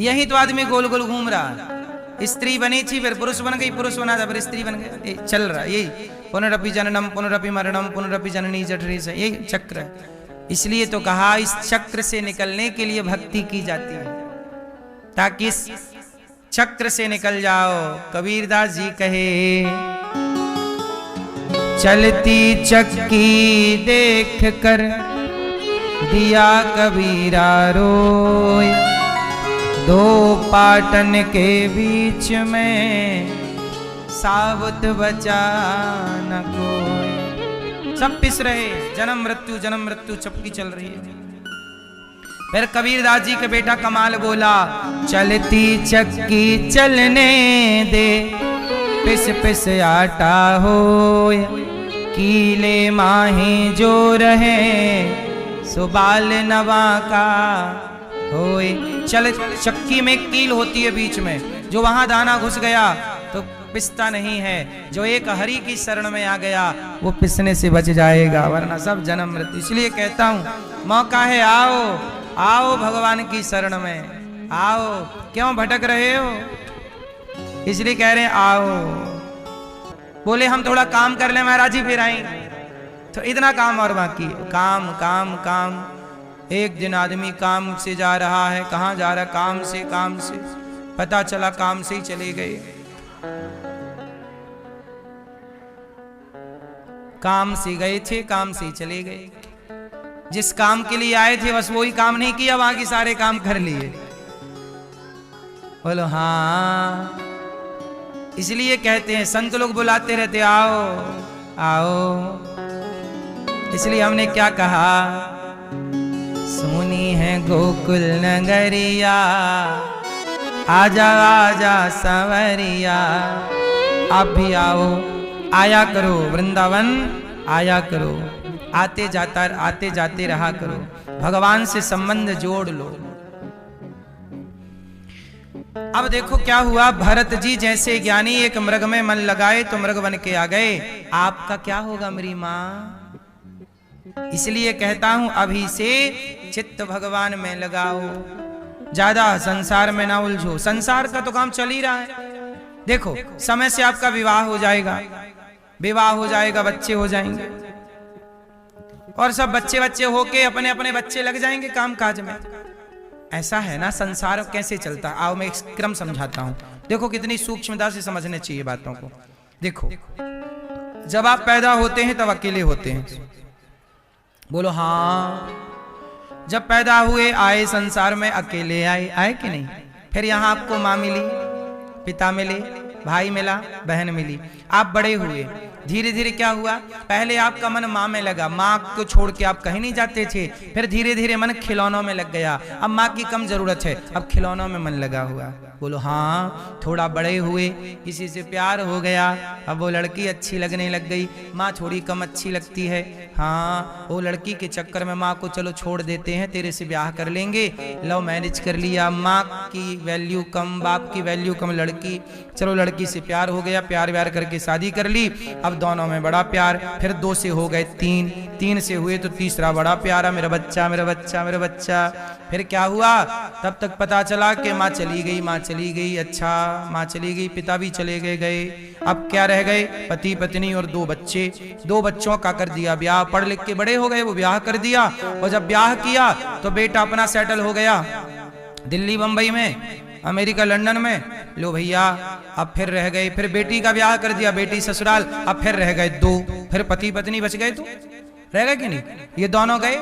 यही तो आदमी गोल गोल घूम रहा है। स्त्री बनी थी, फिर पुरुष बन गई, पुरुष बना था फिर स्त्री बन गई, चल रहा है यही पुनरपि जननम पुनरपि मरणम पुनरपि जननी जठरी से, यही चक्र है। इसलिए तो कहा इस चक्र से निकलने के लिए भक्ति की जाती है, ताकि इस चक्र से निकल जाओ। कबीरदास जी कहे चलती चक्की देख कर दिया कबीरा रोय, दो पाटन के बीच में साबुत बचा न कोई। सब पिस रहे, जन्म मृत्यु चपकी चल रही है। फिर कबीरदास जी का बेटा कमाल बोला, चलती चक्की चलने दे, पिस पिस आटा होय, कीले माही जो रहे, सुबाल नवा का होय। चल चक्की में कील होती है बीच में, जो वहां दाना घुस गया तो पिसता नहीं है, जो एक हरि की शरण में आ गया वो पिसने से बच जाएगा, वरना सब जन्म मृत्यु। इसलिए कहता हूं मौका है, आओ आओ भगवान की शरण में आओ। क्यों भटक रहे हो? इसलिए कह रहे हैं आओ। बोले हम थोड़ा काम कर ले महाराज जी फिर आएंगे, तो इतना काम और बाकी काम काम काम। एक दिन आदमी काम से जा रहा है, कहाँ जा रहा है? काम से पता चला काम से ही चले गए। काम से गए थे, काम से ही चले गए। जिस काम के लिए आए थे बस वही काम नहीं किया, बाकी सारे काम कर लिए। बोलो हाँ। इसलिए कहते हैं संत लोग बुलाते रहते आओ आओ। इसलिए हमने क्या कहा, सुनी है गोकुल नगरिया, आजा आजा सवरिया। आप भी आओ, आया करो वृंदावन, आया करो, आते जाते रहा करो, भगवान से संबंध जोड़ लो। अब देखो क्या हुआ, भरत जी जैसे ज्ञानी एक मृग में मन लगाए तो मृग बन के आ गए। आपका क्या होगा मेरी मां? इसलिए कहता हूं अभी से चित्त भगवान में लगाओ, ज्यादा संसार में ना उलझो। संसार का तो काम चल ही रहा है। देखो समय से आपका विवाह हो जाएगा, बच्चे हो जाएंगे, और सब बच्चे होके अपने अपने बच्चे लग जाएंगे काम काज में। ऐसा है ना संसार कैसे चलता है। आओ मैं एक क्रम समझाता हूं। देखो कितनी सूक्ष्मता से समझने चाहिए बातों को। देखो जब आप पैदा होते हैं तब अकेले होते हैं। बोलो हाँ। जब पैदा हुए आए संसार में अकेले आए कि नहीं? फिर यहां आपको माँ मिली, पिता मिले, भाई मिला, बहन मिली, आप बड़े हुए। धीरे धीरे क्या हुआ, पहले आपका मन माँ में लगा, माँ को छोड़ के आप कहीं नहीं जाते थे। फिर धीरे धीरे मन खिलौनों में लग गया, अब माँ की कम जरूरत है, अब खिलौनों में मन लगा हुआ। बोलो हाँ। थोड़ा बड़े हुए, किसी से प्यार हो गया, अब वो लड़की अच्छी लगने लग गई, माँ थोड़ी कम अच्छी लगती है। हाँ, वो लड़की के चक्कर में माँ को चलो छोड़ देते हैं, तेरे से ब्याह कर लेंगे, लव मैरिज कर लिया। माँ की वैल्यू कम, बाप की वैल्यू कम, लड़की, चलो लड़की से प्यार हो गया, प्यार व्यार करके शादी कर ली। अब दोनों में बड़ा प्यार, फिर 2 से हो गए 3, 3 से हुए तो तीसरा बड़ा प्यारा, मेरा बच्चा मेरा बच्चा मेरा बच्चा। फिर क्या हुआ, तब तक पता चला कि माँ चली गई। अच्छा माँ चली गई, पिता भी चले गए। अब क्या रह गए, पति पत्नी और 2 बच्चे। 2 बच्चों का कर दिया ब्याह, पढ़ लिख के बड़े हो गए, वो ब्याह कर दिया। और जब ब्याह किया तो बेटा अपना सेटल हो गया दिल्ली बंबई में, अमेरिका लंदन में। लो भैया अब फिर रह गए, फिर बेटी का ब्याह कर दिया, बेटी ससुराल। अब फिर रह गए 2, फिर पति पत्नी बच गए। तो रह गए कि नहीं? ये दोनों गए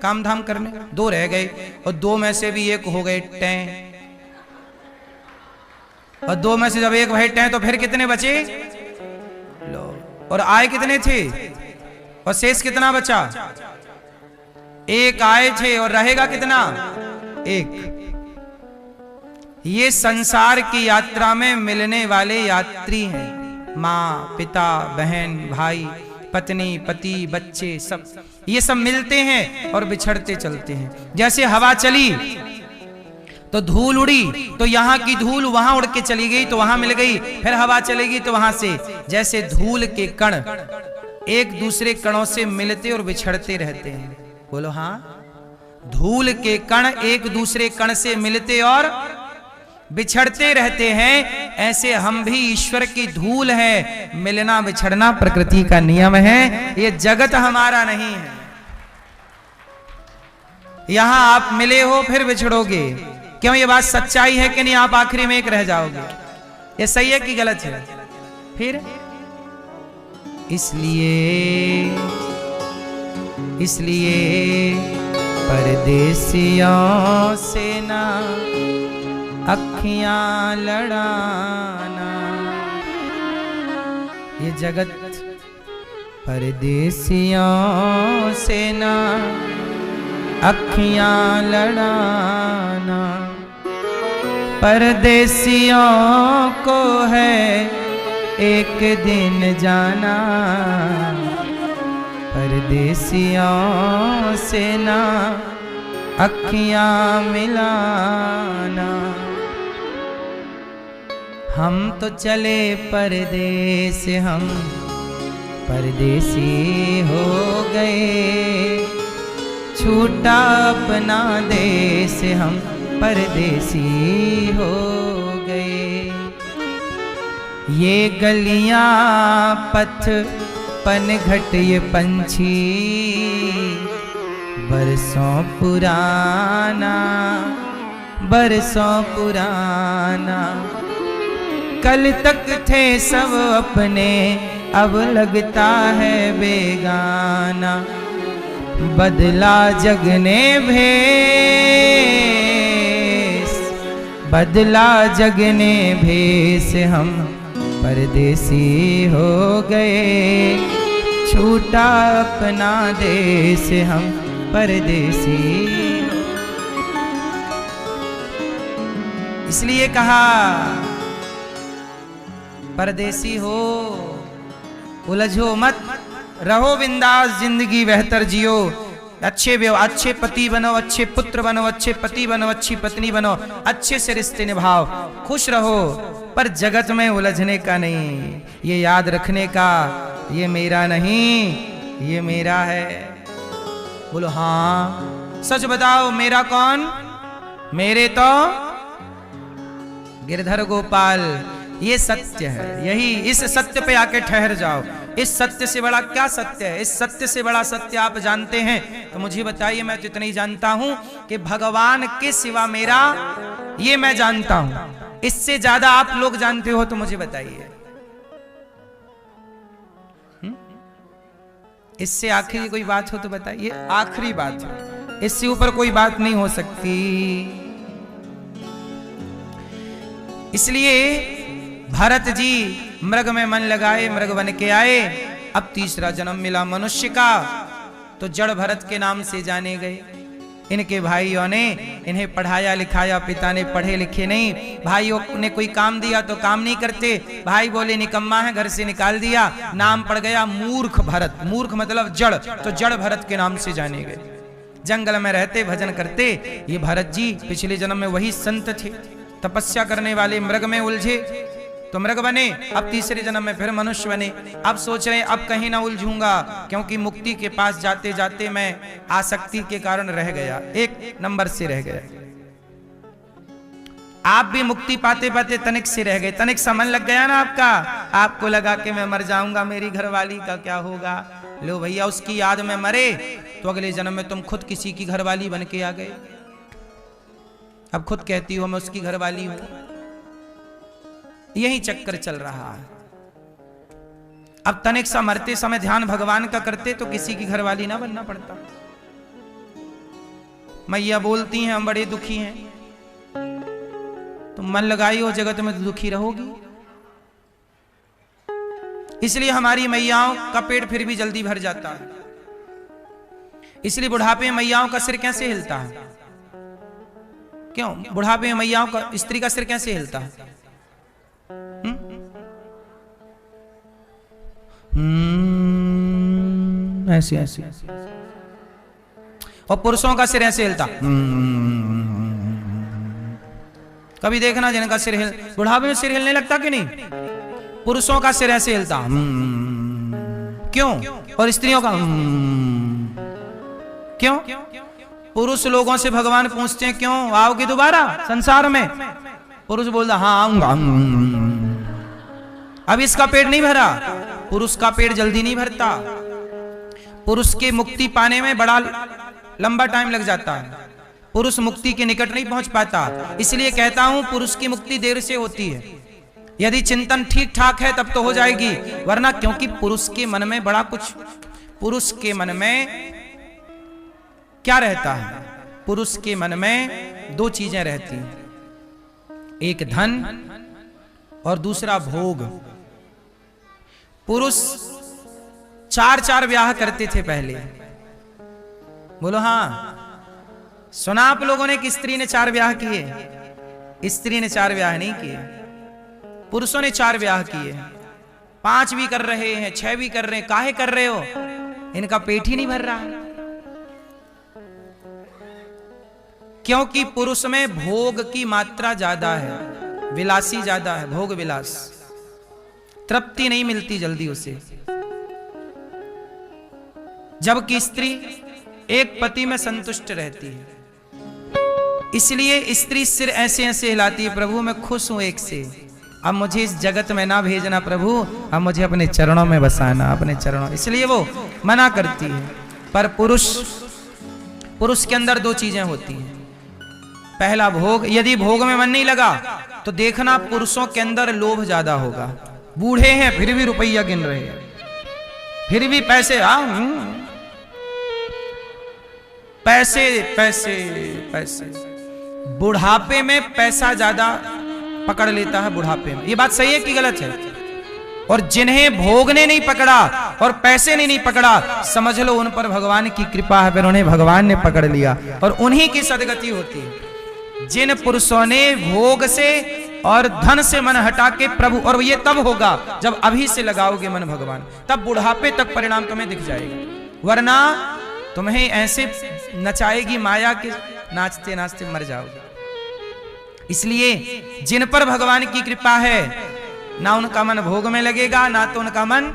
काम धाम करने, 2 रह गए, और 2 में से भी एक हो गए टें, और 2 में से जब एक भाई टें तो फिर कितने बचे? लो, और आए कितने थे और शेष कितना बचा? 1 आए थे और रहेगा कितना? 1। ये संसार की यात्रा में मिलने वाले यात्री हैं, माँ पिता बहन भाई पत्नी पति बच्चे, सब ये सब मिलते हैं और बिछड़ते चलते हैं। जैसे हवा चली तो धूल उड़ी, तो यहाँ की धूल वहां उड़ के चली गई तो वहां मिल गई, फिर हवा चलेगी तो वहां से। जैसे धूल के कण एक दूसरे कणों से मिलते और बिछड़ते रहते हैं। बोलो हाँ। धूल के कण एक दूसरे कण से मिलते और बिछड़ते रहते हैं, ऐसे हम भी ईश्वर की धूल है। मिलना बिछड़ना प्रकृति का नियम है, ये जगत हमारा नहीं है। यहां आप मिले हो फिर बिछड़ोगे, क्यों? ये बात सच्चाई है कि नहीं? आप आखिरी में एक रह जाओगे। ये सही है कि गलत है? फिर इसलिए परदेसियों से ना अखियां लड़ाना। ये जगत परदेसियों से ना अखियां लड़ाना। परदेसियों को है एक दिन जाना, परदेसियों से ना अखियां मिलाना। हम तो चले परदेस, हम परदेसी हो गए। छूटा अपना देश, हम परदेसी हो गए। ये गलियां पथ पनघट ये पंछी बरसों पुराना, बरसों पुराना। कल तक थे सब अपने, अब लगता है बेगाना। बदला जग ने भेष, बदला जग ने भेष, हम परदेसी हो गए। छूटा अपना देश, हम परदेसी। इसलिए कहा परदेसी हो, उलझो मत, रहो बिंदास, जिंदगी बेहतर जियो। अच्छे पति बनो, अच्छे पुत्र बनो, अच्छे पति बनो, अच्छी पत्नी बनो, अच्छे से रिश्ते निभाओ, खुश रहो। पर जगत में उलझने का नहीं, ये याद रखने का, ये मेरा नहीं, ये मेरा है। बोलो हाँ, सच बताओ मेरा कौन? मेरे तो गिरधर गोपाल। ये सत्य है, यही इस सत्य पे आके ठहर जाओ। इस सत्य से बड़ा क्या सत्य है? इस सत्य से बड़ा सत्य आप जानते हैं तो मुझे बताइए। मैं तो इतना ही जानता हूं कि भगवान के सिवा मेरा, ये मैं जानता हूं। इससे ज्यादा आप लोग जानते हो तो मुझे बताइए। इससे आखिरी कोई बात हो तो बताइए। आखिरी बात हो, इससे ऊपर कोई बात नहीं हो सकती। इसलिए भरत जी मृग में मन लगाए, मृग बन के आए। अब तीसरा जन्म मिला मनुष्य का, तो जड़ भरत के नाम से जाने गए। इनके भाइयों ने इन्हें पढ़ाया लिखाया, पिता ने पढ़े लिखे नहीं। भाइयों ने कोई काम दिया तो काम नहीं करते। भाई बोले निकम्मा है, घर से निकाल दिया। नाम पड़ गया मूर्ख भरत। मूर्ख मतलब जड़, तो जड़ भरत के नाम से जाने गए। जंगल में रहते, भजन करते। ये भरत जी पिछले जन्म में वही संत थे, तपस्या करने वाले। मृग में उलझे तो मृग बने, अब तीसरे जन्म में फिर मनुष्य बने। अब सोच रहे अब कहीं ना उलझूंगा, क्योंकि मुक्ति के पास जाते जाते मैं आसक्ति के कारण रह गया, एक नंबर से रह गया। आप भी मुक्ति पाते पाते तनिक से रह गए। तनिक सा मन लग गया ना आपका, आपको लगा कि मैं मर जाऊंगा, मेरी घरवाली का क्या होगा। लो भैया, उसकी याद में मरे तो अगले जन्म में तुम खुद किसी की घरवाली बन के आ गए। अब खुद कहती हो मैं उसकी घरवाली हूं। यही चक्कर चल रहा है। अब तनिक सा मरते समय ध्यान भगवान का करते तो किसी की घरवाली ना बनना पड़ता। मैया बोलती हैं हम बड़े दुखी हैं, तुम मन लगाई हो जगत में तो दुखी रहोगी। इसलिए हमारी मैयाओं का पेट फिर भी जल्दी भर जाता है। इसलिए बुढ़ापे में मैयाओं का सिर कैसे हिलता है? क्यों बुढ़ापे में मैयाओं का, स्त्री का सिर कैसे हिलता है? ऐसे ऐसे। और पुरुषों का सिर ऐसे हिलता। कभी देखना जिनका सिर हिल, बुढ़ापे में सिर हिलने लगता कि नहीं? पुरुषों का सिर ऐसे हिलता। क्यों? और स्त्रियों का क्यों? पुरुष लोगों से भगवान पूछते हैं क्यों आओगे दोबारा संसार में? पुरुष बोलता हाँ आऊंगा। अब इसका पेट नहीं भरा, पुरुष का पेट जल्दी नहीं भरता। पुरुष के मुक्ति पाने में बड़ा लंबा टाइम लग जाता है, पुरुष मुक्ति के निकट नहीं पहुंच पाता। इसलिए कहता हूं पुरुष की मुक्ति देर से होती है। यदि चिंतन ठीक ठाक है तब तो हो जाएगी, वरना क्योंकि पुरुष के मन में बड़ा कुछ, पुरुष के मन में क्या रहता है? पुरुष के मन में दो चीजें रहती हैं, एक धन और दूसरा भोग। पुरुष 4 ब्याह करते थे पहले। बोलो हाँ, सुना आप लोगों ने कि स्त्री ने 4 ब्याह किए? स्त्री ने 4 ब्याह नहीं किए, पुरुषों ने 4 ब्याह किए। 5 भी कर रहे हैं, 6 भी कर रहे हैं। काहे कर रहे हो? इनका पेट ही नहीं भर रहा है। क्योंकि पुरुष में भोग की मात्रा ज्यादा है, विलासी ज्यादा है, भोग विलास, तृप्ति नहीं मिलती जल्दी उसे। जबकि स्त्री एक पति में संतुष्ट रहती है। इसलिए स्त्री सिर ऐसे ऐसे हिलाती है, प्रभु मैं खुश हूं एक से, अब मुझे इस जगत में ना भेजना प्रभु, अब मुझे अपने चरणों में बसाना, अपने चरणों। इसलिए वो मना करती है। पर पुरुष के अंदर 2 चीजें होती हैं। पहला भोग। यदि भोग में मन नहीं लगा तो देखना पुरुषों के अंदर लोभ ज्यादा होगा। बूढ़े हैं फिर भी रुपया गिन रहे हैं, फिर भी पैसे, पैसे पैसे पैसे। बुढ़ापे में पैसा ज्यादा पकड़ लेता है, बुढ़ापे में। ये बात सही है कि गलत है? और जिन्हें भोग ने नहीं पकड़ा और पैसे ने नहीं पकड़ा, समझ लो उन पर भगवान की कृपा है, फिर उन्हें भगवान ने पकड़ लिया और उन्हीं की सदगति होती है। जिन पुरुषों ने भोग से और धन से मन हटा के प्रभु, और ये तब होगा जब अभी से लगाओगे मन भगवान, तब बुढ़ापे तक परिणाम तुम्हें दिख जाएगा। वरना तुम्हें ऐसे नचाएगी माया के नाचते नाचते मर जाओगे। इसलिए जिन पर भगवान की कृपा है, ना उनका मन भोग में लगेगा, ना तो उनका मन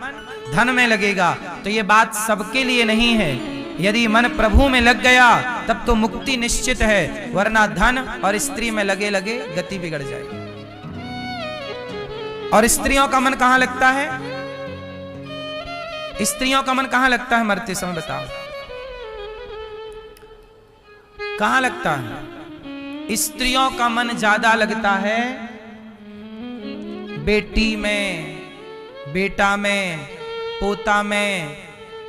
धन में लगेगा। तो ये बात सबके लिए नहीं है। यदि मन प्रभु में लग गया तब तो मुक्ति निश्चित है, वरना धन और स्त्री में लगे लगे गति बिगड़ जाएगी। और स्त्रियों का मन कहां लगता है? स्त्रियों का मन कहां लगता है मरते समय? बताओ कहां लगता है? स्त्रियों का मन ज्यादा लगता है बेटी में, बेटा में, पोता में,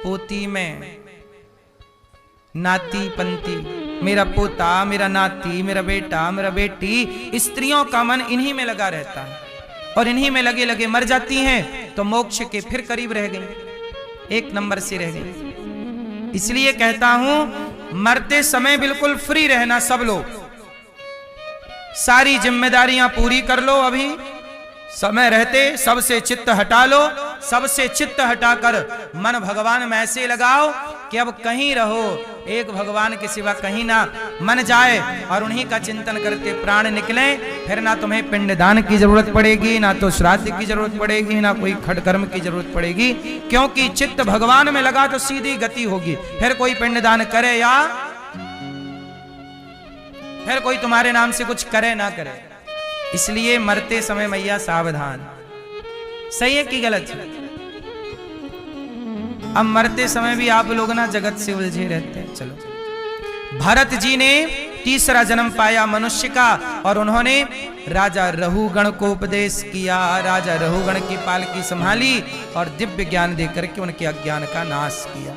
पोती में, नाती पंती। मेरा पोता, मेरा नाती, मेरा बेटा, मेरा बेटी। स्त्रियों का मन इन्हीं में लगा रहता है और इन्हीं में लगे लगे मर जाती हैं तो मोक्ष के फिर करीब रह गई, 1 नंबर से रह गई। इसलिए कहता हूं मरते समय बिल्कुल फ्री रहना सब लोग, सारी जिम्मेदारियां पूरी कर लो। अभी समय रहते सबसे चित्त हटा लो, सबसे चित्त हटाकर मन भगवान में ऐसे लगाओ कि अब कहीं रहो, एक भगवान के सिवा कहीं ना मन जाए और उन्हीं का चिंतन करते प्राण निकले। फिर ना तुम्हें पिंडदान की जरूरत पड़ेगी, ना तो श्राद्ध की जरूरत पड़ेगी, ना कोई खटकर्म की जरूरत पड़ेगी, क्योंकि चित्त भगवान में लगा तो सीधी गति होगी। फिर कोई पिंडदान करे या फिर कोई तुम्हारे नाम से कुछ करे ना करे। इसलिए मरते समय मैया सावधान। सही है कि गलत है? अब मरते समय भी आप लोग ना जगत से उलझे रहते हैं। चलो, भरत जी ने 3रा जन्म पाया मनुष्य का और उन्होंने राजा रहुगण को उपदेश किया। राजा रहुगण की पालकी संभाली और दिव्य ज्ञान देकर के उनके अज्ञान का नाश किया।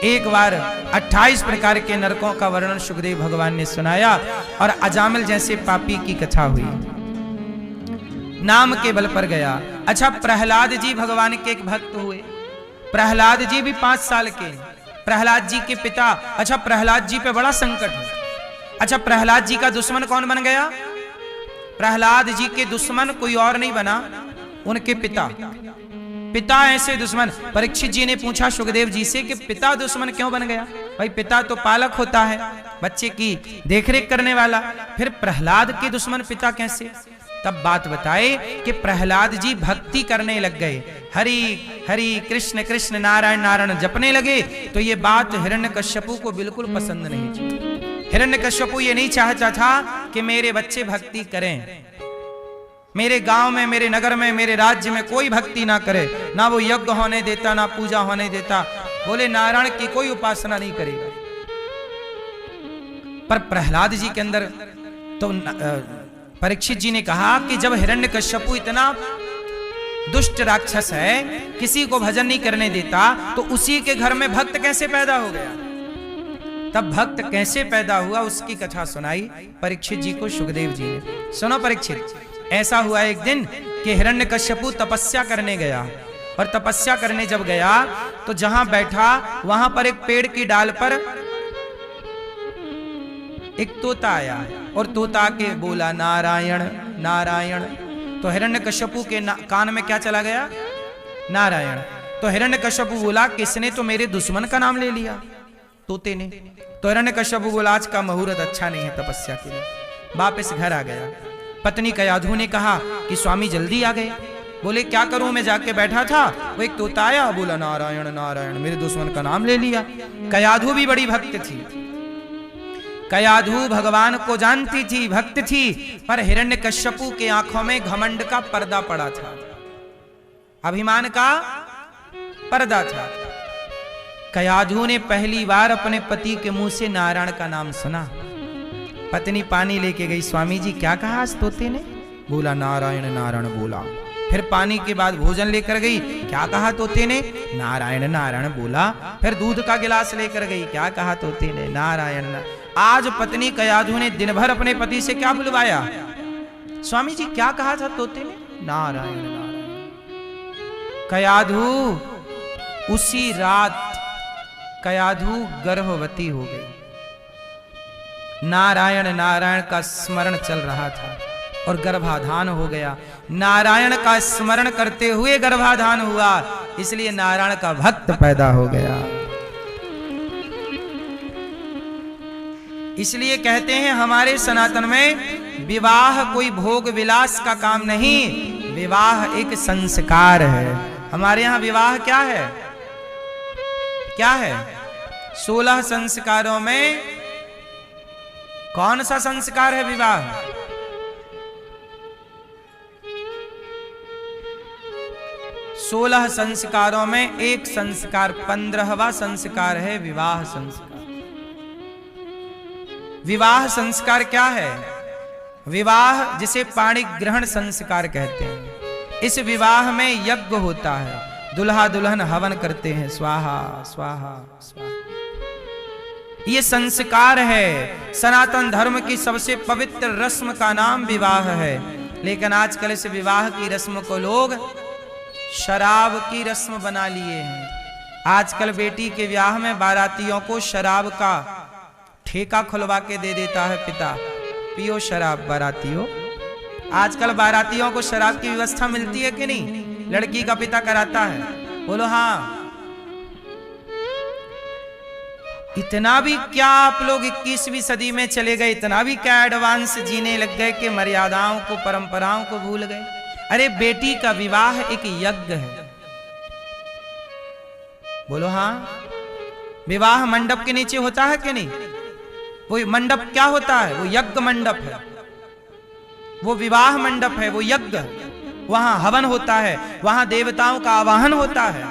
एक बार 28 प्रकार के नरकों का वर्णन सुखदेव भगवान ने सुनाया और अजामिल जैसे पापी की कथा हुई, नाम के बल पर गया। अच्छा, प्रहलाद जी भगवान के एक भक्त हुए। प्रहलाद जी भी 5 साल के, प्रहलाद जी के पिता। अच्छा, प्रहलाद जी पे बड़ा संकट है। अच्छा, प्रहलाद जी का दुश्मन कौन बन गया? प्रहलाद जी के दुश्मन कोई और नहीं बना, उनके पिता। पिता ऐसे दुश्मन। परीक्षित जी ने पूछा सुखदेव जी से कि पिता दुश्मन क्यों बन गया? भाई पिता तो पालक होता है, बच्चे की देखरेख करने वाला, फिर प्रहलाद के दुश्मन पिता कैसे? तब बात बताए कि प्रहलाद जी भक्ति करने लग गए, हरि हरि कृष्ण कृष्ण नारायण नारायण जपने लगे। तो ये बात हिरण्यकश्यपु को बिल्कुल पसंद नहीं थी। हिरण्यकश्यपु ये नहीं चाहता था कि मेरे बच्चे भक्ति करें, मेरे गांव में, मेरे नगर में, मेरे राज्य में कोई भक्ति ना करे, ना वो यज्ञ होने देता, ना पूजा होने देता। बोले नारायण की कोई उपासना नहीं करेगा। पर प्रहलाद जी के अंदर तो परीक्षित जी ने कहा कि जब हिरण्यकश्यपु इतना दुष्ट राक्षस है, किसी को भजन नहीं करने देता, तो उसी के घर में भक्त कैसे पैदा हो गया? तब भक्त कैसे पैदा हुआ उसकी कथा सुनाई परीक्षित जी को सुखदेव जी ने। सुनो परीक्षित, ऐसा हुआ एक दिन कि हिरण्यकश्यपु तपस्या करने गया, और तपस्या करने जब गया तो जहां बैठा वहां पर एक पेड़ की डाल पर एक तोता आया, और तोता के बोला नारायण नारायण। तो हिरण्यकश्यपु के कान में क्या चला गया? नारायण। तो हिरण्यकश्यपु बोला किसने तो मेरे दुश्मन का नाम ले लिया, तोते ने। तो हिरण्यकश्यपु बोला आज का मुहूर्त अच्छा नहीं है तपस्या के लिए, वापस घर आ गया। पत्नी कयाधु ने कहा कि स्वामी जल्दी आ गए। बोले क्या करूं, मैं जाके बैठा था, वो एक तोता आया, बोला नारायण नारायण, मेरे दुश्मन का नाम ले लिया। कयाधु भी बड़ी भक्त थी, कयाधु भगवान को जानती थी, भक्त थी, पर हिरण्यकश्यपु के आंखों में घमंड का पर्दा पड़ा था, अभिमान का पर्दा था। कयाधु ने पहली बार अपने पति के मुंह से नारायण का नाम सुना। पत्नी पानी लेके गई, स्वामी जी क्या कहा आज तोते ने? बोला नारायण नारायण बोला। फिर पानी के बाद भोजन लेकर गई, क्या कहा तोते ने? नारायण नारायण बोला। फिर दूध का गिलास लेकर गई, क्या कहा तोते ने? नारायण नारायण। आज पत्नी कयाधु ने दिन भर अपने पति से क्या बुलवाया? स्वामी जी क्या कहा था तोते ने? नारायण नारायण। कयाधु उसी रात कयाधु गर्भवती हो गई। नारायण नारायण का स्मरण चल रहा था और गर्भाधान हो गया। नारायण का स्मरण करते हुए गर्भाधान हुआ, इसलिए नारायण का भक्त पैदा हो गया। इसलिए कहते हैं हमारे सनातन में विवाह कोई भोग विलास का काम नहीं, विवाह एक संस्कार है। हमारे यहां विवाह क्या है? क्या है? 16 संस्कारों में कौन सा संस्कार है विवाह? सोलह संस्कारों में एक संस्कार, 15वां संस्कार है विवाह संस्कार। विवाह संस्कार क्या है? विवाह जिसे पाणिक ग्रहण संस्कार कहते हैं। इस विवाह में यज्ञ होता है, दुल्हा दुल्हन हवन करते हैं, स्वाहा स्वाहा स्वाहा। ये संस्कार है। सनातन धर्म की सबसे पवित्र रस्म का नाम विवाह है। लेकिन आजकल इस विवाह की रस्म को लोग शराब की रस्म बना लिए हैं। आजकल बेटी के ब्याह में बारातियों को शराब का ठेका खुलवा के दे देता है पिता, पियो शराब बारातियों। आजकल बारातियों को शराब की व्यवस्था मिलती है कि नहीं? लड़की का पिता कराता है, बोलो हाँ। इतना भी क्या आप लोग 21वीं सदी में चले गए, इतना भी क्या एडवांस जीने लग गए कि मर्यादाओं को परंपराओं को भूल गए? अरे बेटी का विवाह एक यज्ञ है, बोलो हाँ। विवाह मंडप के नीचे होता है कि नहीं? वो मंडप क्या होता है? वो यज्ञ मंडप है, वो विवाह मंडप है, वो यज्ञ। वहां हवन होता है, वहां देवताओं का आवाहन होता है,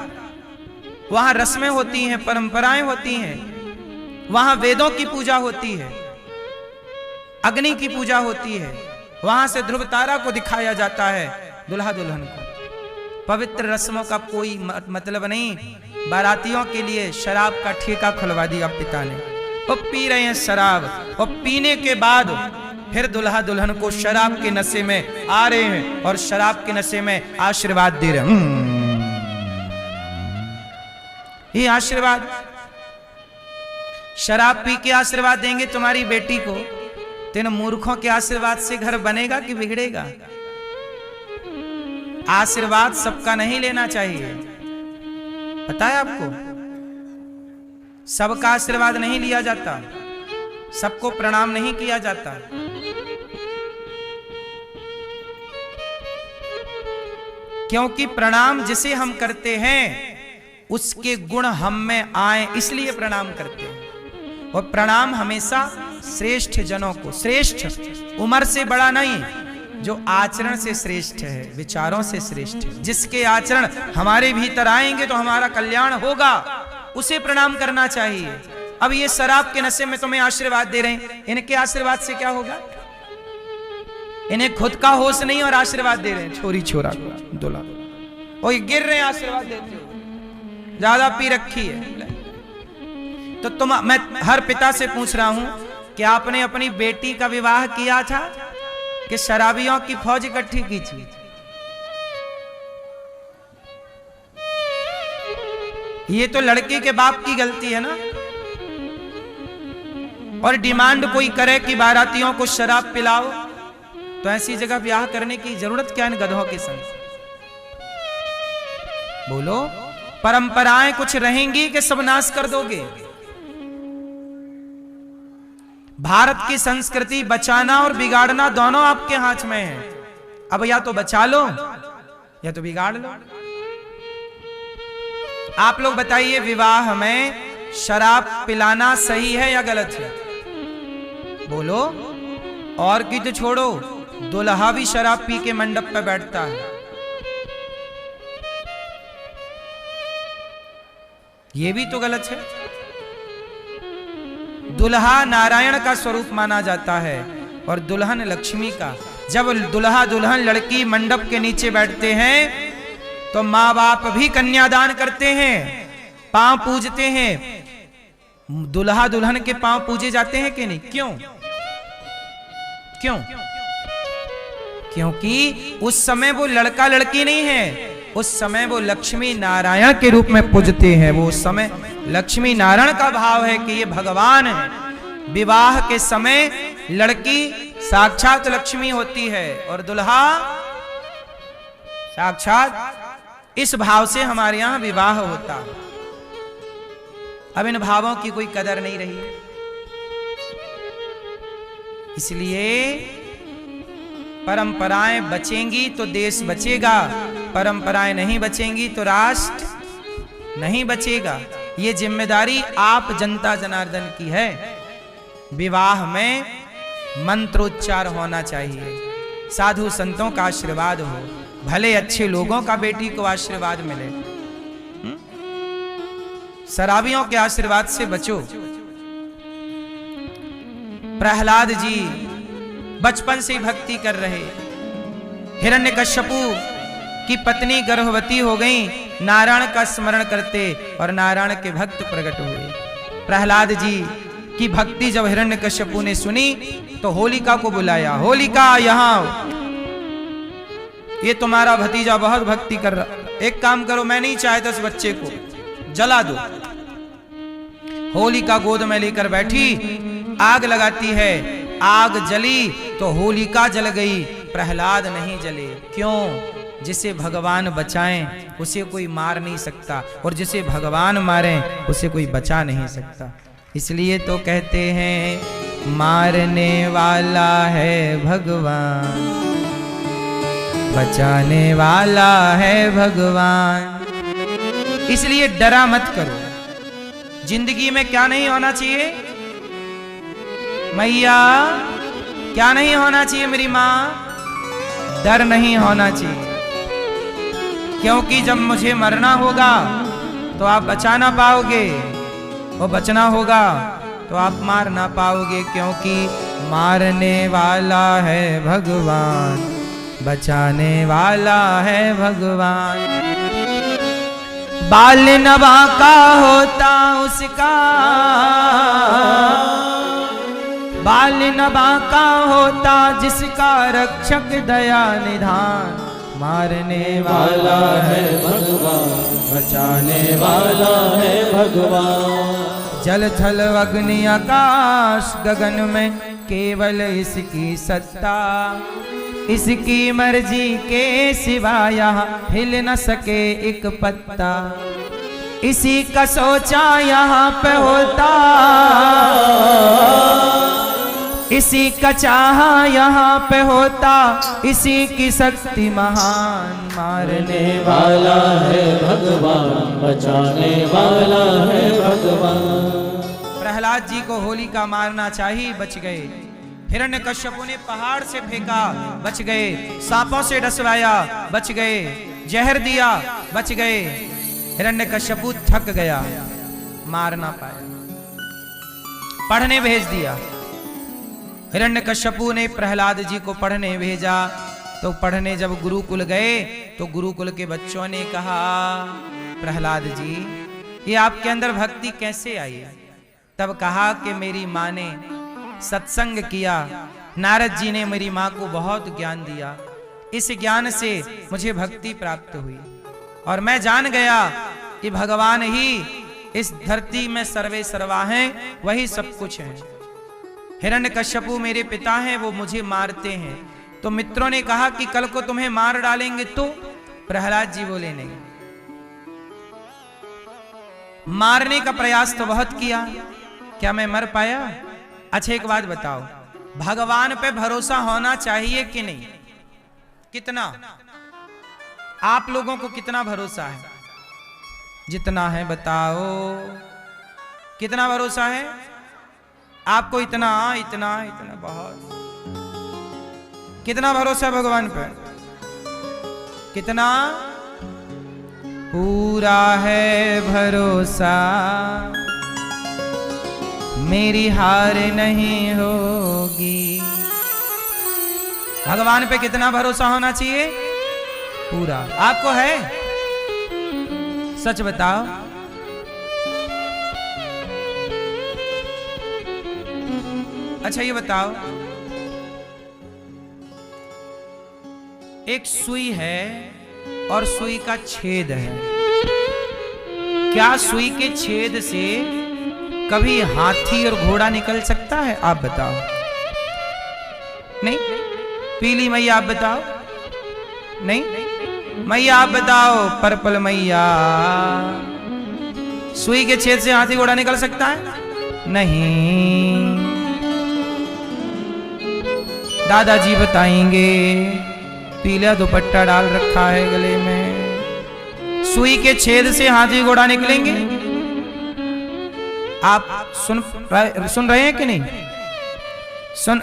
वहां रस्में होती हैं, परंपराएं होती हैं, वहां वेदों की पूजा होती है, अग्नि की पूजा होती है, वहां से ध्रुव तारा को दिखाया जाता है, दुल्हा दुल्हन को। पवित्र रस्मों का कोई मतलब नहीं। बारातियों के लिए शराब का ठेका खुलवा दिया पिता ने, वो पी रहे हैं शराब, और पीने के बाद फिर दुल्हा दुल्हन को शराब के नशे में आ रहे हैं और शराब के नशे में आशीर्वाद दे रहे हैं। ये आशीर्वाद, शराब पी के आशीर्वाद देंगे तुम्हारी बेटी को, तो इन मूर्खों के आशीर्वाद से घर बनेगा कि बिगड़ेगा? आशीर्वाद सबका नहीं लेना चाहिए, पता है आपको? सबका आशीर्वाद नहीं लिया जाता, सबको प्रणाम नहीं किया जाता। क्योंकि प्रणाम जिसे हम करते हैं उसके गुण हम में आए, इसलिए प्रणाम करते हैं। और प्रणाम हमेशा श्रेष्ठ जनों को, श्रेष्ठ उम्र से बड़ा नहीं, जो आचरण से श्रेष्ठ है, विचारों से श्रेष्ठ है, जिसके आचरण हमारे भीतर आएंगे तो हमारा कल्याण होगा, उसे प्रणाम करना चाहिए। अब ये शराब के नशे में तुम्हें आशीर्वाद दे रहे हैं, इनके आशीर्वाद से क्या होगा? इन्हें खुद का होश नहीं और आशीर्वाद दे रहे हैं, छोरी छोरा को दुला और ये गिर रहे हैं आशीर्वाद देते हो, ज्यादा पी रखी है। तो मैं हर पिता से पूछ रहा हूं कि आपने अपनी बेटी का विवाह किया था कि शराबियों की फौज इकट्ठी की थी? ये तो लड़के के बाप की गलती है ना। और डिमांड कोई करे कि बारातियों को शराब पिलाओ, तो ऐसी जगह ब्याह करने की जरूरत क्या इन गधों के संग? बोलो, परंपराएं कुछ रहेंगी कि सब नाश कर दोगे? भारत की संस्कृति बचाना और बिगाड़ना दोनों आपके हाथ में है। अब या तो बचा लो या तो बिगाड़ लो। आप लोग बताइए, विवाह में शराब पिलाना सही है या गलत है? बोलो। और की तो छोड़ो, दुल्हा भी शराब पी के मंडप पे बैठता है, ये भी तो गलत है। दुल्हा नारायण का स्वरूप माना जाता है और दुल्हन लक्ष्मी का। जब दुल्हा दुल्हन लड़की मंडप के नीचे बैठते हैं तो माँ बाप भी कन्यादान करते हैं, पांव पूजते हैं। दुल्हा दुल्हन के पांव पूजे जाते हैं कि नहीं? क्यों? क्यों? क्योंकि उस समय वो लड़का लड़की नहीं है, उस समय वो लक्ष्मी नारायण के रूप में पूजते हैं। वो उस समय लक्ष्मी नारायण का भाव है कि ये भगवान है। विवाह के समय लड़की साक्षात लक्ष्मी होती है और दुल्हा साक्षात, इस भाव से हमारे यहां विवाह होता है। अब इन भावों की कोई कदर नहीं रही है, इसलिए परंपराएं बचेंगी तो देश बचेगा, परंपराएं नहीं बचेंगी तो राष्ट्र नहीं बचेगा। ये जिम्मेदारी आप जनता जनार्दन की है। विवाह में मंत्रोच्चार होना चाहिए, साधु संतों का आशीर्वाद हो, भले अच्छे लोगों का बेटी को आशीर्वाद मिले। शराबियों के आशीर्वाद से बचो। प्रहलाद जी बचपन से भक्ति कर रहे, हिरण्यकश्यपु की पत्नी गर्भवती हो गई, नारायण का स्मरण करते और नारायण के भक्त प्रकट हुए। प्रहलाद जी की भक्ति जब हिरण्यकश्यपु ने सुनी तो होलिका को बुलाया, होलिका यहाँ, ये तुम्हारा भतीजा बहुत भक्ति कर रहा, एक काम करो, मैं नहीं चाहता इस बच्चे को जला दो। होलिका गोद में लेकर बैठी, आग लगाती है, आग जली तो होलिका जल गई, प्रहलाद नहीं जले। क्यों? जिसे भगवान बचाएं उसे कोई मार नहीं सकता, और जिसे भगवान मारें उसे कोई बचा नहीं सकता। इसलिए तो कहते हैं मारने वाला है भगवान, बचाने वाला है भगवान। इसलिए डरा मत करो। जिंदगी में क्या नहीं होना चाहिए मैया, क्या नहीं होना चाहिए मेरी माँ? डर नहीं होना चाहिए, क्योंकि जब मुझे मरना होगा तो आप बचा ना पाओगे, और बचना होगा तो आप मार ना पाओगे, क्योंकि मारने वाला है भगवान, बचाने वाला है भगवान। बाल नवा का होता उसका, बाल नवा का होता जिसका रक्षक दया निधान। मारने वाला है भगवान, बचाने वाला है भगवान। जल थल अग्नि आकाश गगन में केवल इसकी सत्ता, इसकी मर्जी के सिवा यहाँ हिल न सके एक पत्ता। इसी का सोचा यहाँ पे होता, इसी का चाहा यहाँ पे होता, इसी की शक्ति महान। मारने वाला है भगवान, बचाने वाला है भगवान। प्रहलाद जी को होलिका मारना चाहिए, बच गए। हिरण्यकश्यपु ने पहाड़ से फेंका, बच गए। सांपों से डसवाया, बच गए। जहर दिया, बच गए। हिरण्यकश्यपु थक गया, मार ना पाया, पढ़ने भेज दिया। हिरण्यकश्यपु ने प्रहलाद जी को पढ़ने भेजा। तो पढ़ने जब गुरुकुल गए तो गुरुकुल के बच्चों ने कहा, प्रहलाद जी ये आपके अंदर भक्ति कैसे आई? तब कहा कि मेरी माँ ने सत्संग किया, नारद जी ने मेरी माँ को बहुत ज्ञान दिया, इस ज्ञान से मुझे भक्ति प्राप्त हुई और मैं जान गया कि भगवान ही इस धरती में सर्वे सर्वा हैं, वही सब कुछ है। हिरण्यकश्यपु मेरे पिता हैं, वो मुझे मारते हैं। तो मित्रों ने कहा कि कल को तुम्हें मार डालेंगे तो? प्रहलाद जी बोले नहीं, मारने का प्रयास तो बहुत किया, क्या मैं मर पाया? अच्छा एक बात बताओ, भगवान पे भरोसा होना चाहिए कि नहीं? कितना? आप लोगों को कितना भरोसा है? जितना है बताओ, कितना भरोसा है आपको? इतना इतना इतना बहुत। कितना भरोसा है भगवान पर? कितना? पूरा है भरोसा, मेरी हार नहीं होगी। भगवान पे कितना भरोसा होना चाहिए? पूरा। आपको है? सच बताओ। अच्छा ये बताओ, एक सुई है और सुई का छेद है, क्या सुई के छेद से कभी हाथी और घोड़ा निकल सकता है? आप बताओ। नहीं? पीली मैया आप बताओ। नहीं? मैया आप बताओ, पर्पल मैया, सुई के छेद से हाथी घोड़ा निकल सकता है? नहीं। दादाजी बताएंगे, पीला दुपट्टा डाल रखा है गले में, सुई के छेद से हाथी घोड़ा निकलेंगे? आप सुन रहे हैं कि नहीं?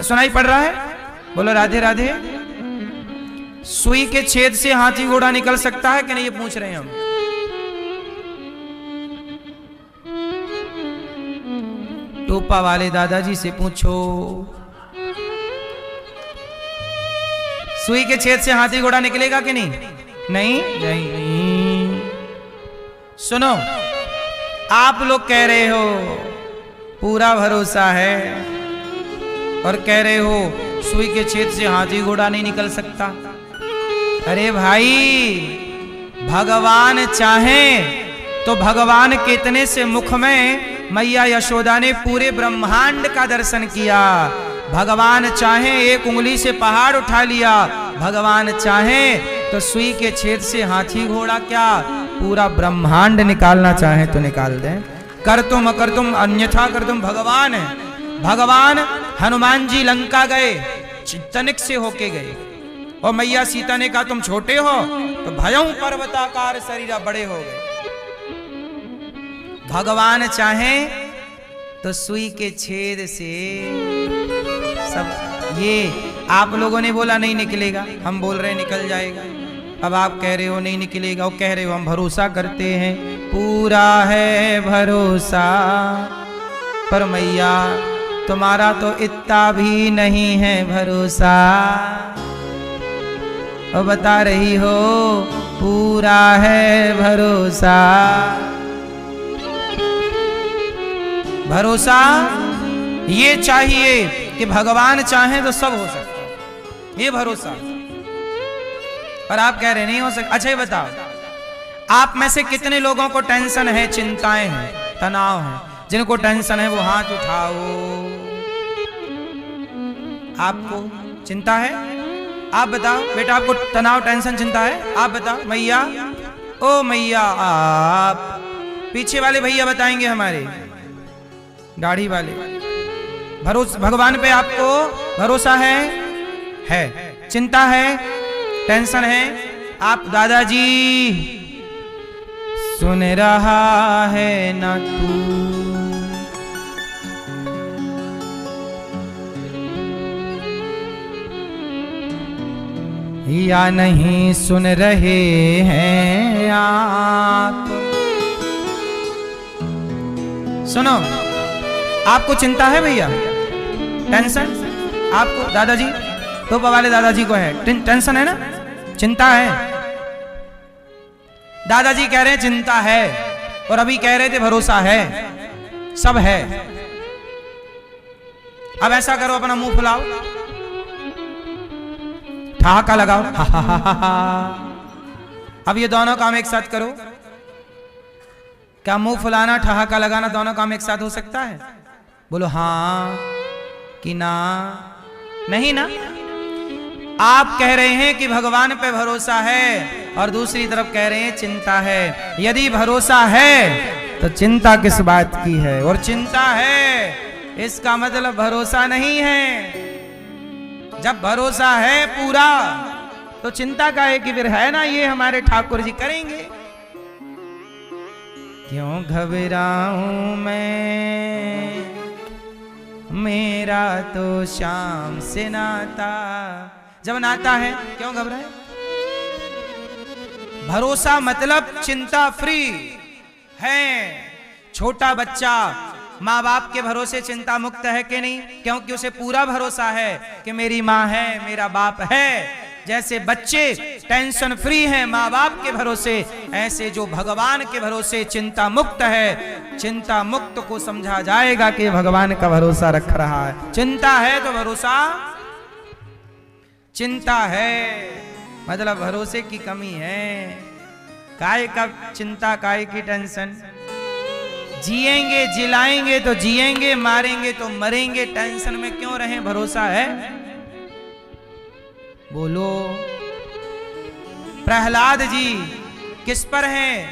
सुनाई पड़ रहा है? बोलो राधे राधे। सुई के छेद से हाथी घोड़ा निकल सकता है कि नहीं, ये पूछ रहे हैं हम। टोपा वाले दादाजी से पूछो, सुई के छेद से हाथी घोड़ा निकलेगा कि नहीं? नहीं नहीं। सुनो, आप लोग कह रहे हो पूरा भरोसा है और कह रहे हो सुई के छेद से हाथी घोड़ा नहीं निकल सकता। अरे भाई, भगवान चाहे तो भगवान के इतने से मुख में मैया यशोदा ने पूरे ब्रह्मांड का दर्शन किया। भगवान चाहे एक उंगली से पहाड़ उठा लिया, भगवान चाहे तो सुई के छेद से हाथी घोड़ा क्या पूरा ब्रह्मांड निकालना चाहे तो निकाल दें। कर तुम अकर तुम अन्यथा कर तुम भगवान है। भगवान हनुमान जी लंका गए, तनिक से होके गए, और मैया सीता ने कहा तुम छोटे हो, तो भयं पर्वताकार शरीर बड़े हो गए। भगवान चाहे तो सुई के छेद से सब। ये आप लोगों ने बोला नहीं निकलेगा, हम बोल रहे निकल जाएगा। अब आप कह रहे हो नहीं निकलेगा, वो कह रहे हो हम भरोसा करते हैं। पूरा है भरोसा, पर मैया तुम्हारा तो इतना भी नहीं है भरोसा। और बता रही हो पूरा है भरोसा। भरोसा ये चाहिए कि भगवान चाहे तो सब हो सकता है, ये भरोसा। और आप कह रहे नहीं हो सकता। अच्छा ये बताओ, आप में से कितने लोगों को टेंशन है, चिंताएं हैं, तनाव है? जिनको टेंशन है वो हाथ उठाओ। आपको चिंता है? आप बताओ बेटा, आपको तनाव टेंशन चिंता है? आप बताओ। मैया, ओ मैया, आप पीछे वाले भैया बताएंगे, हमारे दाढ़ी वाले। भरोसा भगवान पे आपको भरोसा है? चिंता है, टेंशन है? आप दादाजी सुन रहा है ना तू? या नहीं सुन रहे हैं आप। सुनो, आपको चिंता है भैया, टेंशन आपको, दादाजी तो वाले दादाजी को है टेंशन है ना, चिंता है। दादाजी कह रहे हैं चिंता है, और अभी कह रहे थे भरोसा है, सब है। अब ऐसा करो, अपना मुंह फुलाओ, ठहाका लगाओ, हा हा हा हा हा। अब ये दोनों काम एक साथ करो। क्या मुंह फुलाना, ठहाका लगाना दोनों काम एक साथ हो सकता है? बोलो हाँ कि ना? नहीं ना। आप कह रहे हैं कि भगवान पे भरोसा है, और दूसरी तरफ कह रहे हैं चिंता है। यदि भरोसा है तो चिंता किस बात की है? और चिंता है इसका मतलब भरोसा नहीं है। जब भरोसा है पूरा तो चिंता का है कि फिर है ना, ये हमारे ठाकुर जी करेंगे। क्यों घबराऊं मैं, मेरा तो शाम से नाता। जब नाता है क्यों घबराए? भरोसा मतलब चिंता फ्री है। छोटा बच्चा माँ बाप के भरोसे चिंता मुक्त है कि नहीं? क्योंकि उसे पूरा भरोसा है कि मेरी माँ है, मेरा बाप है। जैसे बच्चे टेंशन फ्री हैं माँ बाप के भरोसे, ऐसे जो भगवान के भरोसे चिंता मुक्त है, चिंता मुक्त को समझा जाएगा कि भगवान का भरोसा रख रहा है। चिंता है तो भरोसा, चिंता है मतलब भरोसे की कमी है। काय का चिंता, काय की टेंशन? जिएंगे जिलाएंगे तो जिएंगे, मारेंगे तो मरेंगे, टेंशन में क्यों रहें? भरोसा है। बोलो। प्रहलाद जी किस पर हैं?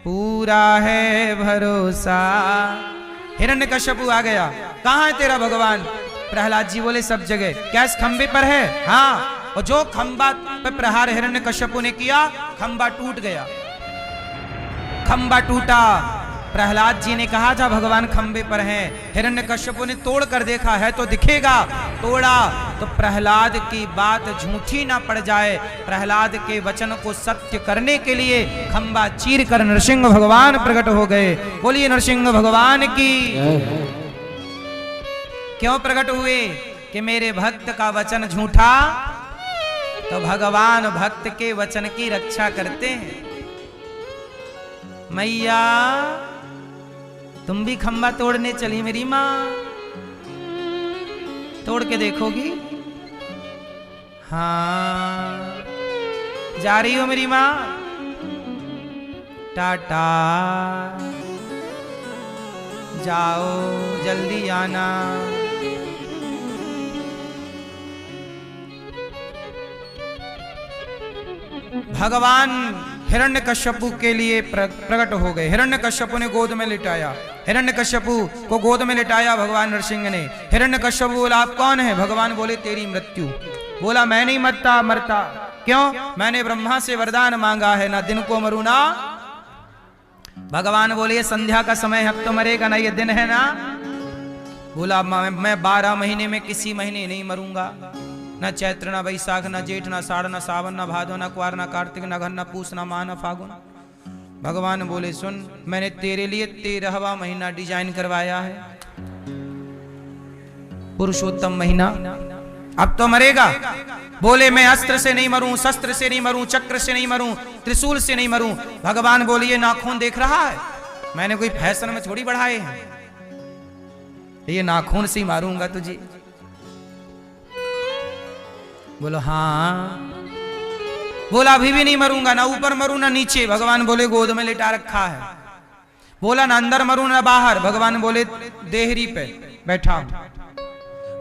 पूरा है भरोसा। हिरण्यकश्यपु आ गया, कहां है तेरा भगवान? प्रहलाद जी बोले सब जगह। क्या इस खंबे पर है? हाँ। और जो खंबा पर प्रहार हिरण्यकश्यपु ने किया, खंबा टूट गया। खंबा टूटा। प्रहलाद जी ने कहा था भगवान खंबे पर हैं। हिरण्यकश्यपु ने तोड़ कर देखा है तो दिखेगा, तोड़ा तो प्रहलाद की बात झूठी ना पड़ जाए, प्रहलाद के वचन को सत्य करने के लिए खंबा चीर कर नरसिंह भगवान प्रकट हो गए। बोलिए नरसिंह भगवान की। क्यों प्रकट हुए? कि मेरे भक्त का वचन झूठा, तो भगवान भक्त के वचन की रक्षा करते हैं। मैया तुम भी खंबा तोड़ने चली मेरी माँ, तोड़ के देखोगी? हाँ जा रही हो मेरी माँ? टाटा, जाओ जल्दी आना। भगवान हिरण्यकश्यपु के लिए प्रकट हो गए। हिरण्यकश्यपु ने गोद में लिटाया, हिरण्यकश्यपु को गोद में लिटाया भगवान नरसिंह ने। हिरण्यकश्यपु बोला आप कौन है? भगवान बोले तेरी मृत्यु। बोला मैं नहीं मरता। क्यों? मैंने ब्रह्मा से वरदान मांगा है, ना दिन को मरू ना। भगवान बोले ये संध्या का समय है, अब तो मरेगा ना, ये दिन है ना। बोला मैं 12 महीने में किसी महीने नहीं मरूंगा, न चैत्र न वैशाख न जेठ न साढ़ न सावन न भादो न कुआर न कार्तिक न घन न पूस न माह न फागुन। भगवान बोले सुन, मैंने तेरे लिए 13वां महीना डिजाइन करवाया है, पुरुषोत्तम महीना, अब तो मरेगा। बोले मैं अस्त्र से नहीं मरूं, शस्त्र से नहीं मरूं, चक्र से नहीं मरूं, त्रिशूल से नहीं मरूं। भगवान बोले ये नाखून देख रहा है, मैंने कोई फैशन में थोड़ी बढ़ाए हैं, ये नाखून से ही मारूंगा तुझे। बोलो हाँ। बोला अभी भी नहीं मरूंगा, ना ऊपर मरूं ना नीचे। भगवान बोले गोद में लिटा रखा है। बोला ना अंदर मरूं ना बाहर। भगवान बोले देहरी पे बैठा हूं।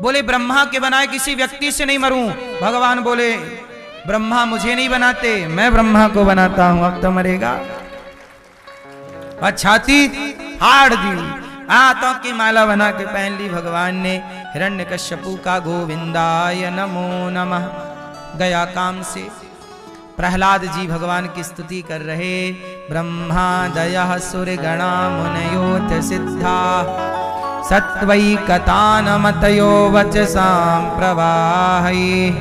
बोले ब्रह्मा के बनाए किसी व्यक्ति से नहीं मरूं। भगवान बोले ब्रह्मा मुझे नहीं बनाते, मैं ब्रह्मा को बनाता हूं, अब तो मरेगा। छाती हाड़ दी, हाथों की माला बना के पहन ली भगवान ने। हिरण्यकश्यपु का गोविंदाय नमो नमः गया काम से। प्रहलाद जी भगवान की स्तुति कर रहे। ब्रह्मा दयः सुरगणा मुनयोथ सिद्धा सत्वैकतानमतयो वचसां प्रवाहै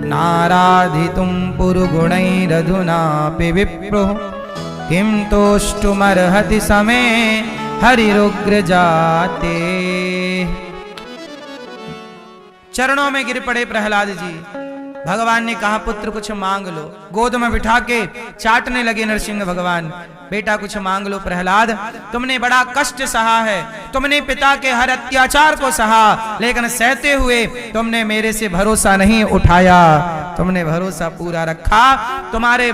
नाराधितुं पुरुगुणैरधुनापि विप्रो किं तोष्टुमर्हति समे हरिरुग्र जाते। चरणों में गिर पड़े प्रहलाद जी। भगवान ने कहा पुत्र कुछ मांग लो। गोद में बिठा के चाटने लगे नरसिंह भगवान। बेटा कुछ मांग लो प्रहलाद, तुमने बड़ा कष्ट सहा है, तुमने पिता के हर अत्याचार को सहा, लेकिन सहते हुए तुमने मेरे से भरोसा नहीं उठाया, तुमने भरोसा पूरा रखा। तुम्हारे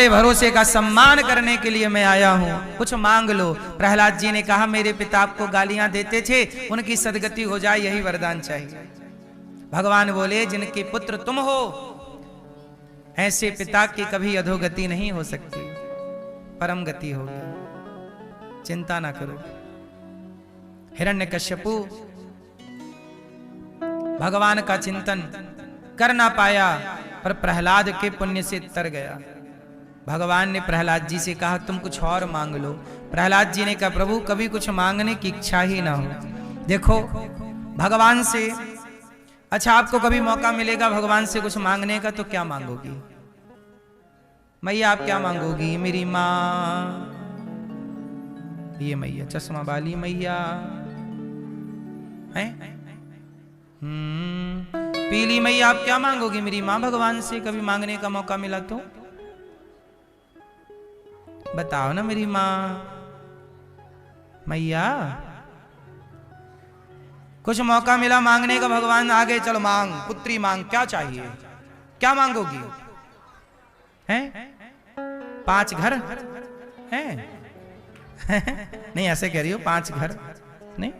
भरोसे का सम्मान करने के लिए मैं आया हूं, कुछ मांग लो। प्रहलाद जी ने कहा मेरे पिता आपको गालियां देते थे, उनकी सदगति हो जाए यही वरदान चाहिए। भगवान बोले जिनके पुत्र तुम हो, ऐसे पिता की कभी अधोगति नहीं हो सकती, परम गति होगी, चिंता ना करो। हिरण्यकश्यपु भगवान का चिंतन कर ना पाया, पर प्रहलाद के पुण्य से तर गया। भगवान ने प्रहलाद जी से कहा तुम कुछ और मांग लो। प्रहलाद जी ने कहा प्रभु कभी कुछ मांगने की इच्छा ही ना हो। देखो भगवान से, अच्छा आपको कभी मौका मिलेगा भगवान से कुछ मांगने का, तो क्या मांगोगी? मैया आप क्या मांगोगी? मेरी माँ, ये मैया चश्मा वाली मैया है, पीली मैया आप क्या मांगोगी? मेरी माँ। भगवान से कभी मांगने का मौका मिला तो बताओ ना मेरी माँ। मैया कुछ मौका मिला मांगने का, भगवान आगे चलो मांग, पुत्री मांग, क्या चाहिए, क्या मांगोगी? हैं 5 घर हैं? नहीं ऐसे कह रही हो 5 घर नहीं?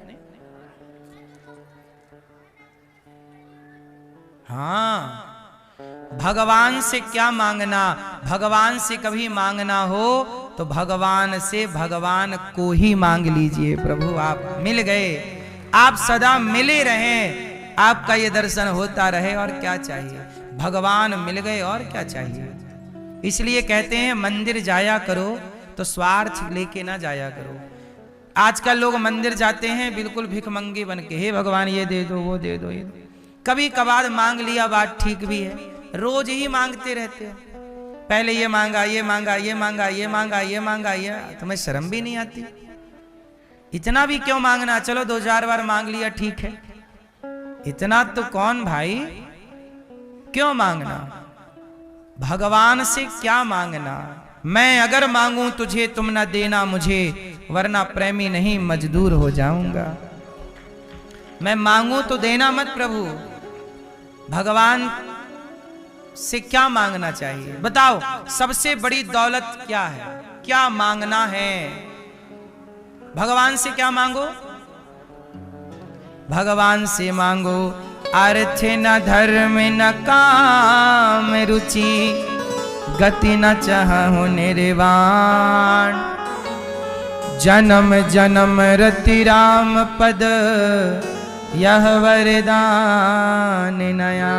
हाँ, भगवान से क्या मांगना? भगवान से कभी मांगना हो तो भगवान से भगवान को ही मांग लीजिए। प्रभु आप मिल गए, आप सदा मिले रहें, आपका ये दर्शन होता रहे, और क्या चाहिए? भगवान मिल गए और क्या चाहिए? इसलिए कहते हैं मंदिर जाया करो तो स्वार्थ लेके ना जाया करो। आजकल लोग मंदिर जाते हैं बिल्कुल भिखमंगे बन के, हे भगवान ये दे दो वो दे दो, ये दो। कभी कभार मांग लिया बात ठीक भी है, रोज ही मांगते रहते हो। पहले ये मांगा, ये मांगा, ये मांगा, ये मांगा, ये मांगा, ये, तुम्हें शर्म भी नहीं आती? इतना भी क्यों मांगना? चलो 2-4 बार मांग लिया ठीक है, इतना तो कौन भाई, क्यों मांगना? भगवान से क्या मांगना? मैं अगर मांगूं तुझे तुम न देना मुझे, वरना प्रेमी नहीं मजदूर हो जाऊंगा। मैं मांगूं तो देना मत प्रभु। भगवान से क्या मांगना चाहिए बताओ? सबसे बड़ी दौलत क्या है? क्या मांगना है? भगवान से क्या मांगो? भगवान से मांगो अर्थ न धर्म न काम रुचि, गति न चाहु निर्वाण, जन्म जन्म रति राम पद, यह वरदान नया।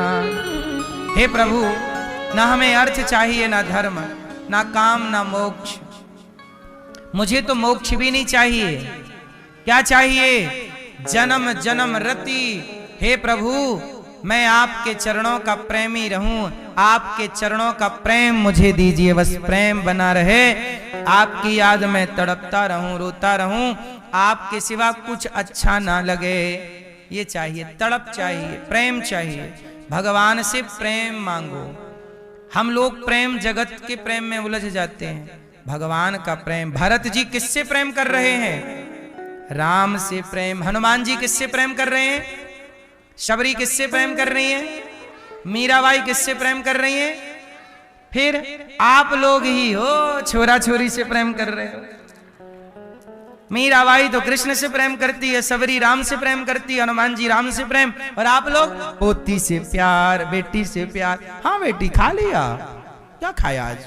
हे प्रभु, ना हमें अर्थ चाहिए, ना धर्म, ना काम, ना मोक्ष। मुझे तो मोक्ष भी नहीं चाहिए। क्या चाहिए? जन्म जन्म रति। हे प्रभु, मैं आपके चरणों का प्रेमी रहूं, आपके चरणों का प्रेम मुझे दीजिए, बस प्रेम बना रहे, आपकी याद में तड़पता रहूं, रोता रहूं, आपके सिवा कुछ अच्छा ना लगे। ये चाहिए, तड़प चाहिए, प्रेम चाहिए। भगवान से प्रेम मांगो। हम लोग प्रेम, जगत के प्रेम में उलझ जाते हैं। भगवान का प्रेम, भरत जी किससे प्रेम कर रहे हैं? राम से प्रेम। हनुमान जी किससे प्रेम कर रहे हैं? शबरी किससे प्रेम कर रही है? मीराबाई किससे प्रेम कर रही है? फिर आप लोग ही हो, छोरा छोरी से प्रेम कर रहे हो। मीराबाई तो कृष्ण से प्रेम करती है, सबरी राम से प्रेम करती है, हनुमान जी राम से प्रेम, और आप लोग पोती से प्यार, बेटी से प्यार। हाँ बेटी खा लिया, क्या खाया आज?